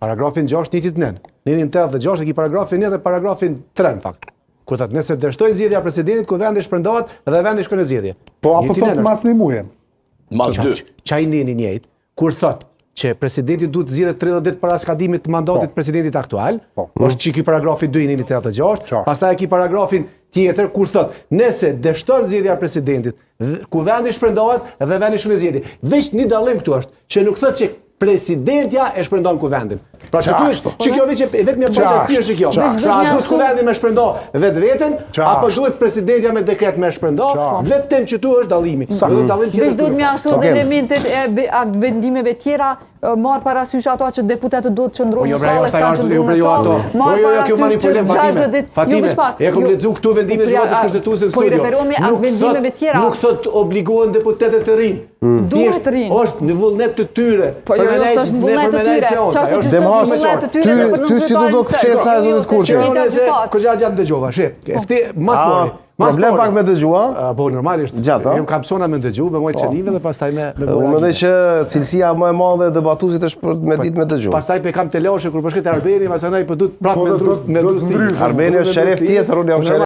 Paragrafin 6 njëtit nën. Njënin 86 e ki paragrafin 1 dhe paragrafin 3 në fakt. Kur thot nëse dështoj zgjedhja e presidentit, ku vendi shpërndahet dhe vendi shkon në zgjedhje. Po apo thot mas një muaj. Mas 2. Çaj nini njëjtë. Kur thot që presidenti duhet zgjedhet 30 ditë para skadimit të mandatit presidentit aktual, është që ky paragrafi 2 i nini 86, pastaj ki paragrafin tjetër kur thot nëse dështon zgjedhja e presidentit, ku vendi shpërndahet dhe vendi shkon në zgjedhje. Veç një dallim këtu është, që nuk thot që presidentja e shpërndon kuvendin. Pra që ty është, që kjo vetëm një përgjithësi është kjo. Pra duhet kuvendi me shpërndo vetveten, apo duhet presidentja me dekret me shpërndo, vetëm që tu është dallimi. Veç duhet mjaftu dhe elementet e vendimeve tjera, marr parasysh ato që deputetët duhet të qëndrojnë në sallë, marr parasysh që Fatime, e kam lexuar këtu vendimet e zgjedhjes kushtetuese në studio. Po referohemi atë vendimeve tjera. Nuk thot obligohen deputetët të rinë. Duhet të rinë. Është në vullnet të tyre. Po jo, s'është në vullnet të tyre. Ty si do kështesa e zotit Kurti? Këgja gjatë dëgjova, shef. Mas mori. Problem pak me dëgjua? Po normalisht. Gjatë, jem kam psona me dëgju, me mojtë qenive dhe pastaj me Unë mendoj që cilësia më e madhe e debatuesit është me ditë me dëgju. Pastaj pe kam të loshe kur po shkret Arbeni, masanaj po duhet prapë me ndrus. Arbeni është sheref tjetër, unë jam sheref.